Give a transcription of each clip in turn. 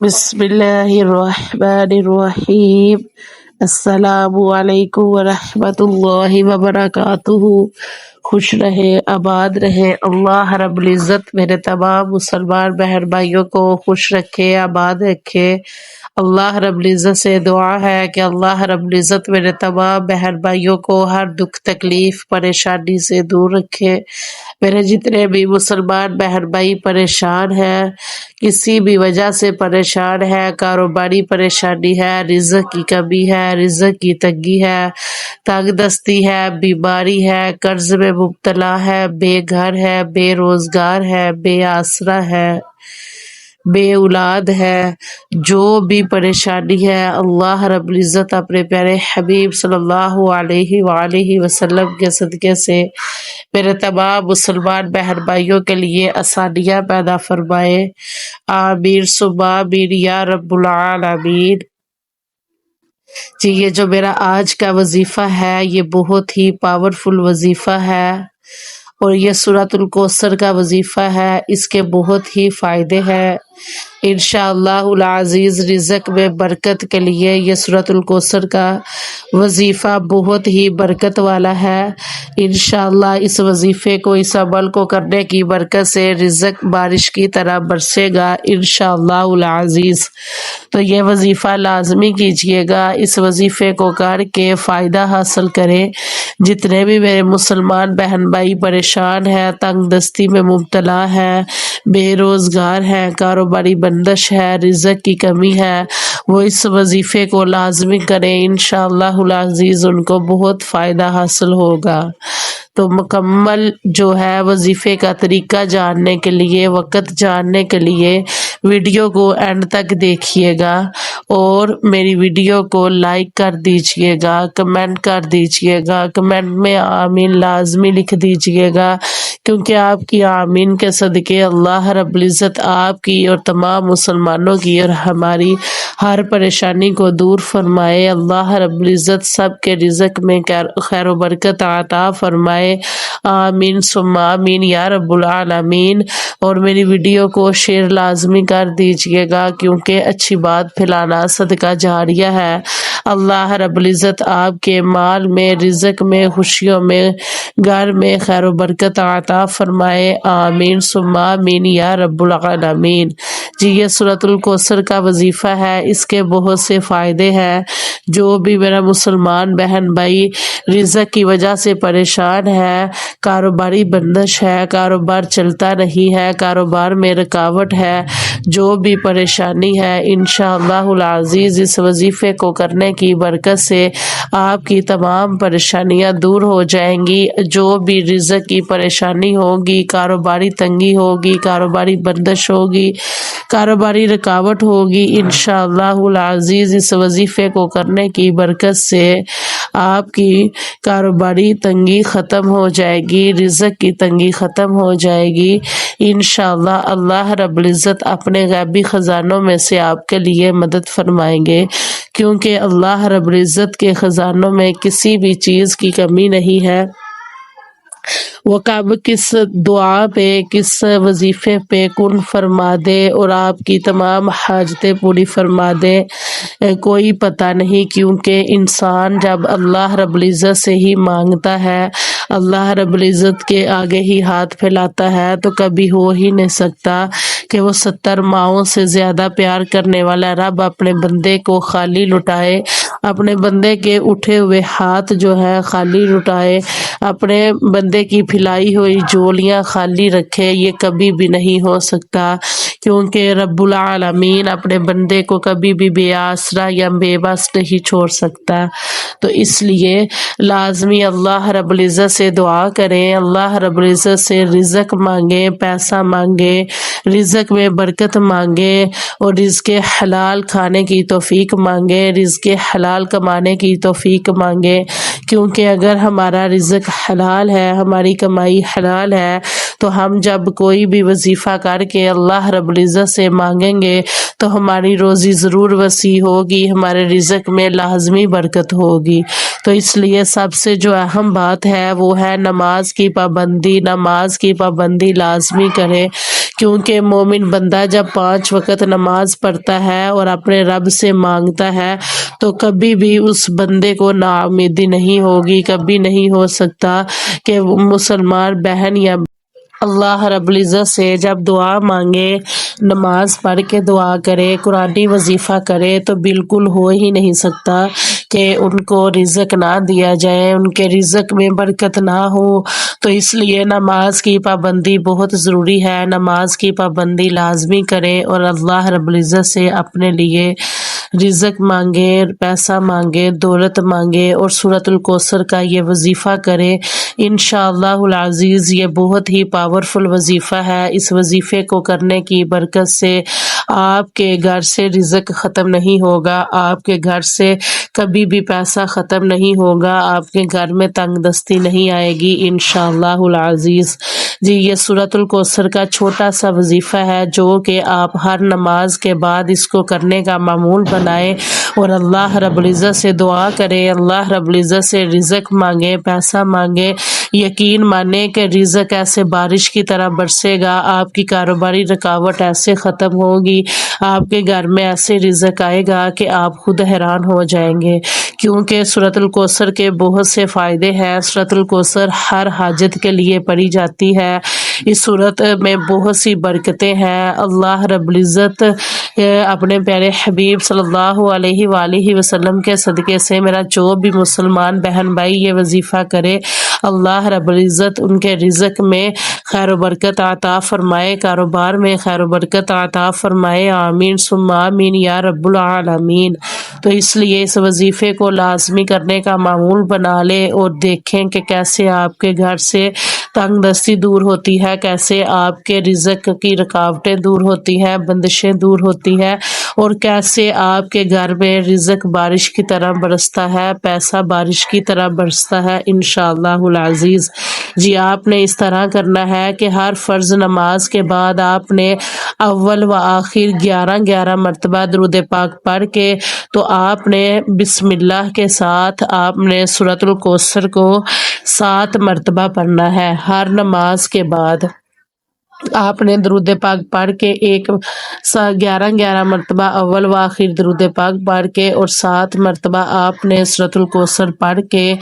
بسم اللہ الرحمن الرحیم۔ السلام علیکم ورحمۃ اللہ وبرکاتہ۔ خوش رہے، آباد رہے، اللہ رب العزت میرے تمام مسلمان بہن بھائیوں کو خوش رکھے، آباد رکھے۔ اللہ رب العزت سے دعا ہے کہ اللہ رب العزت میرے تمام بہن بھائیوں کو ہر دکھ تکلیف پریشانی سے دور رکھے۔ میرے جتنے بھی مسلمان بہن بھائی پریشان ہیں، کسی بھی وجہ سے پریشان ہے، کاروباری پریشانی ہے، رزق کی کمی ہے، رزق کی تنگی ہے، تنگ دستی ہے، بیماری ہے، قرض میں مبتلا ہے، بے گھر ہے، بے روزگار ہے، بے آسرا ہے، بے اولاد ہے، جو بھی پریشانی ہے، اللہ رب العزت اپنے پیارے حبیب صلی اللہ علیہ وآلہ وسلم کے صدقے سے میرے تمام مسلمان بہن بھائیوں کے لیے آسانیاں پیدا فرمائے۔ آمین ثم آمین یا رب العالمین۔ جی یہ جو میرا آج کا وظیفہ ہے یہ بہت ہی پاورفل وظیفہ ہے، اور یہ سورۃ الکوثر کا وظیفہ ہے، اس کے بہت ہی فائدے ہیں۔ انشاءاللہ العزیز رزق میں برکت کے لیے یہ سورۃ الکوثر کا وظیفہ بہت ہی برکت والا ہے۔ انشاءاللہ اس وظیفے کو، اس عمل کو کرنے کی برکت سے رزق بارش کی طرح برسے گا انشاءاللہ العزیز۔ تو یہ وظیفہ لازمی کیجئے گا، اس وظیفے کو کر کے فائدہ حاصل کریں۔ جتنے بھی میرے مسلمان بہن بھائی پریشان ہیں، تنگ دستی میں مبتلا ہیں، بے روزگار ہیں، کاروباری بندش ہے، رزق کی کمی ہے، وہ اس وظیفے کو لازمی کریں، انشاءاللہ العزیز ان کو بہت فائدہ حاصل ہوگا۔ تو مکمل جو ہے وظیفے کا طریقہ جاننے کے لیے، وقت جاننے کے لیے ویڈیو کو اینڈ تک دیکھیے گا، اور میری ویڈیو کو لائک کر دیجئے گا، کمنٹ کر دیجئے گا، کمنٹ میں آمین لازمی لکھ دیجئے گا، کیونکہ آپ کی آمین کے صدقے اللہ رب العزت آپ کی اور تمام مسلمانوں کی اور ہماری ہر پریشانی کو دور فرمائے۔ اللہ رب العزت سب کے رزق میں خیر و برکت عطا فرمائے۔ آمین ثم آمین یا رب العالمین۔ اور میری ویڈیو کو شیئر لازمی کر دیجئے گا، کیونکہ اچھی بات پھیلانا صدقہ جاریہ ہے۔ اللہ رب العزت آپ کے مال میں، رزق میں، خوشیوں میں، گھر میں خیر و برکت عطا فرمائے۔ آمین ثم آمین یا رب العالمین۔ جی یہ سورۃ الکوثر کا وظیفہ ہے، اس کے بہت سے فائدے ہیں۔ جو بھی میرا مسلمان بہن بھائی رزق کی وجہ سے پریشان ہے، کاروباری بندش ہے، کاروبار چلتا نہیں ہے، کاروبار میں رکاوٹ ہے، جو بھی پریشانی ہے، انشاءاللہ العزیز اس وظیفے کو کرنے کی برکت سے آپ کی تمام پریشانیاں دور ہو جائیں گی۔ جو بھی رزق کی پریشانی ہوگی، کاروباری تنگی ہوگی، کاروباری بندش ہوگی، کاروباری رکاوٹ ہوگی، انشاءاللہ العزیز اس وظیفے کو کرنے کی برکت سے آپ کی کاروباری تنگی ختم ہو جائے گی، رزق کی تنگی ختم ہو جائے گی انشاءاللہ۔ اللہ رب العزت اپنے غیبی خزانوں میں سے آپ کے لیے مدد فرمائیں گے، کیونکہ اللہ رب العزت کے خزانوں میں کسی بھی چیز کی کمی نہیں ہے۔ وہ کب کس دعا پہ، کس وظیفے پہ کن فرما دے اور آپ کی تمام حاجتیں پوری فرما دے، کوئی پتہ نہیں، کیونکہ انسان جب اللہ رب العزت سے ہی مانگتا ہے، اللہ رب العزت کے آگے ہی ہاتھ پھیلاتا ہے، تو کبھی ہو ہی نہیں سکتا کہ وہ 70 ماؤں سے زیادہ پیار کرنے والا رب اپنے بندے کو خالی لٹائے، اپنے بندے کے اٹھے ہوئے ہاتھ جو ہے خالی لٹائے، اپنے بندے کی پھیلائی ہوئی جولیاں خالی رکھے۔ یہ کبھی بھی نہیں ہو سکتا، کیونکہ رب العالمین اپنے بندے کو کبھی بھی بے آسرا یا بے بس نہیں چھوڑ سکتا۔ تو اس لیے لازمی اللہ رب العزت سے دعا کریں، اللہ رب العزت سے رزق مانگیں، پیسہ مانگیں، رزق میں برکت مانگیں، اور رزق حلال کھانے کی توفیق مانگیں، رزق حلال کمانے کی توفیق مانگیں، کیونکہ اگر ہمارا رزق حلال ہے، ہماری کمائی حلال ہے، تو ہم جب کوئی بھی وظیفہ کر کے اللہ رب العزت سے مانگیں گے تو ہماری روزی ضرور وسیع ہوگی، ہمارے رزق میں لازمی برکت ہوگی۔ تو اس لیے سب سے جو اہم بات ہے وہ ہے نماز کی پابندی، نماز کی پابندی لازمی کریں، کیونکہ مومن بندہ جب 5 وقت نماز پڑھتا ہے اور اپنے رب سے مانگتا ہے تو کبھی بھی اس بندے کو ناامیدی نہیں ہوگی، کبھی نہیں ہو سکتا کہ وہ مسلمان بہن یا اللہ رب العزت سے جب دعا مانگے، نماز پڑھ کے دعا کرے، قرآنی وظیفہ کرے تو بالکل ہو ہی نہیں سکتا کہ ان کو رزق نہ دیا جائے، ان کے رزق میں برکت نہ ہو۔ تو اس لیے نماز کی پابندی بہت ضروری ہے، نماز کی پابندی لازمی کرے اور اللہ رب العزت سے اپنے لیے رزق مانگے، پیسہ مانگے، دولت مانگے اور سورۃ الکوثر کا یہ وظیفہ کرے۔ انشاءاللہ العزیز یہ بہت ہی پاورفل وظیفہ ہے۔ اس وظیفے کو کرنے کی برکت سے آپ کے گھر سے رزق ختم نہیں ہوگا، آپ کے گھر سے کبھی بھی پیسہ ختم نہیں ہوگا، آپ کے گھر میں تنگ دستی نہیں آئے گی انشاءاللہ العزیز۔ جی یہ سورۃ الکوثر کا چھوٹا سا وظیفہ ہے جو کہ آپ ہر نماز کے بعد اس کو کرنے کا معمول بنائے اور اللہ رب العزت سے دعا کرے، اللہ رب العزت سے رزق مانگے، پیسہ مانگے۔ یقین مانے کہ رزق ایسے بارش کی طرح برسے گا، آپ کی کاروباری رکاوٹ ایسے ختم ہوگی، آپ کے گھر میں ایسے رزق آئے گا کہ آپ خود حیران ہو جائیں گے، کیونکہ سورۃ الکوثر کے بہت سے فائدے ہیں۔ سورۃ الکوثر ہر حاجت کے لیے پڑھی جاتی ہے، اس سورت میں بہت سی برکتیں ہیں۔ اللہ رب العزت اپنے پیارے حبیب صلی اللہ علیہ وآلہ وسلم کے صدقے سے میرا جو بھی مسلمان بہن بھائی یہ وظیفہ کرے، اللہ رب العزت ان کے رزق میں خیر و برکت عطا فرمائے، کاروبار میں خیر و برکت عطا فرمائے، آمین ثم آمین یا رب العالمین۔ تو اس لیے اس وظیفے کو لازمی کرنے کا معمول بنا لے اور دیکھیں کہ کیسے آپ کے گھر سے تنگ دستی دور ہوتی ہے، کیسے آپ کے رزق کی رکاوٹیں دور ہوتی ہیں، بندشیں دور ہوتی ہیں، اور کیسے آپ کے گھر میں رزق بارش کی طرح برستا ہے، پیسہ بارش کی طرح برستا ہے انشاءاللہ العزیز۔ جی آپ نے اس طرح کرنا ہے کہ ہر فرض نماز کے بعد آپ نے اول و آخر 11 مرتبہ درود پاک پڑھ کے تو آپ نے بسم اللہ کے ساتھ آپ نے سورۃ الکوثر کو 7 مرتبہ پڑھنا ہے۔ ہر نماز کے بعد آپ نے درود پاک پڑھ کے 11 مرتبہ اول و آخر درود پاک پڑھ کے اور 7 مرتبہ آپ نے سورۃ الکوثر پڑھ کے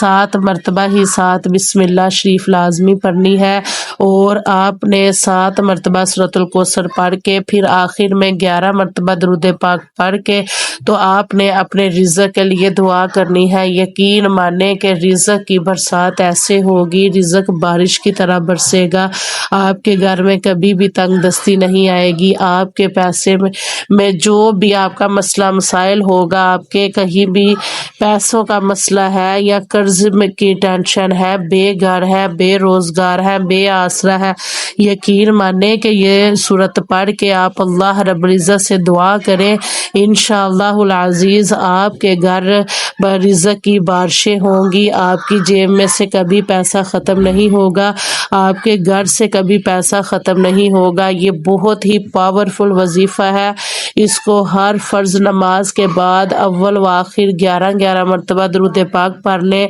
7 مرتبہ ہی 7 بسم اللہ شریف لازمی پڑھنی ہے، اور آپ نے 7 مرتبہ سورۃ الکوثر پڑھ کے پھر آخر میں 11 مرتبہ درود پاک پڑھ کے تو آپ نے اپنے رزق کے لیے دعا کرنی ہے۔ یقین مانے کہ رزق کی برسات ایسے ہوگی، رزق بارش کی طرح برسے گا، آپ کے گھر میں کبھی بھی تنگ دستی نہیں آئے گی، آپ کے پیسے میں جو بھی آپ کا مسئلہ مسائل ہوگا، آپ کے کہیں بھی پیسوں کا مسئلہ ہے یا قرض کی ٹینشن ہے، بے گھر ہے، بے روزگار ہے، بے آسرا ہے، یقین مانے کہ یہ صورت پڑھ کے آپ اللہ رب العزت سے دعا کریں، انشاءاللہ العزیز آپ کے گھر رزق کی بارشیں ہوں گی، آپ کی جیب میں سے کبھی پیسہ ختم نہیں ہوگا، آپ کے گھر سے کبھی پیسہ ختم نہیں ہوگا۔ یہ بہت ہی پاورفل وظیفہ ہے، اس کو ہر فرض نماز کے بعد اول و آخر 11 مرتبہ درود پاک پڑھ لیں۔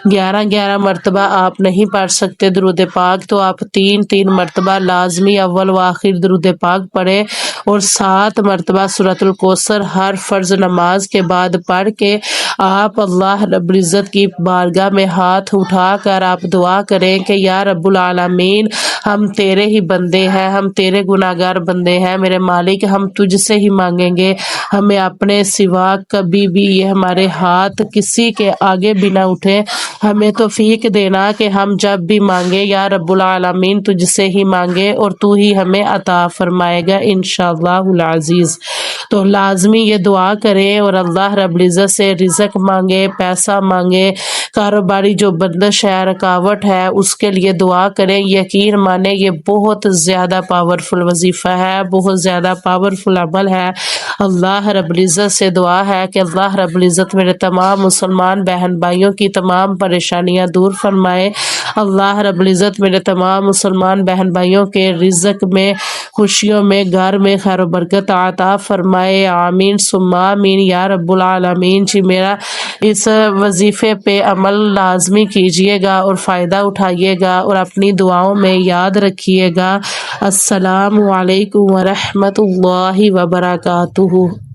11 مرتبہ آپ نہیں پڑھ سکتے درود پاک تو آپ 3 مرتبہ لازمی اول و آخر درود پاک پڑھیں، اور 7 مرتبہ سورۃ الکوثر ہر فرض نماز کے بعد پڑھ کے آپ اللہ رب العزت کی بارگاہ میں ہاتھ اٹھا کر آپ دعا کریں کہ یا رب العالمین ہم تیرے ہی بندے ہیں، ہم تیرے گناہگار بندے ہیں، میرے مالک ہم تجھ سے ہی مانگیں گے، ہمیں اپنے سوا کبھی بھی یہ ہمارے ہاتھ کسی کے آگے بھی نہ اٹھے، ہمیں توفیق دینا کہ ہم جب بھی مانگے یا رب العالمین تجھ سے ہی مانگے اور تو ہی ہمیں عطا فرمائے گا انشاءاللہ العزیز۔ تو لازمی یہ دعا کریں اور اللہ رب العزت سے رزق مانگے، پیسہ مانگے، کاروباری جو بندش ہے، رکاوٹ ہے، اس کے لیے دعا کریں۔ یقین مانے یہ بہت زیادہ پاورفل وظیفہ ہے، بہت زیادہ پاورفل عمل ہے۔ اللہ رب العزت سے دعا ہے کہ اللہ رب العزت میرے تمام مسلمان بہن بھائیوں کی تمام پریشانیاں دور فرمائے، اللہ رب العزت میرے تمام مسلمان بہن بھائیوں کے رزق میں خوشیوں میں گھر میں خیر و برکت عطا فرمائے، آمین ثم آمین یا رب العالمین۔ جی میرا اس وظیفے پہ عمل لازمی کیجیے گا اور فائدہ اٹھائیے گا اور اپنی دعاؤں میں یاد رکھیے گا۔ السلام علیکم ورحمۃ اللہ وبرکاتہ۔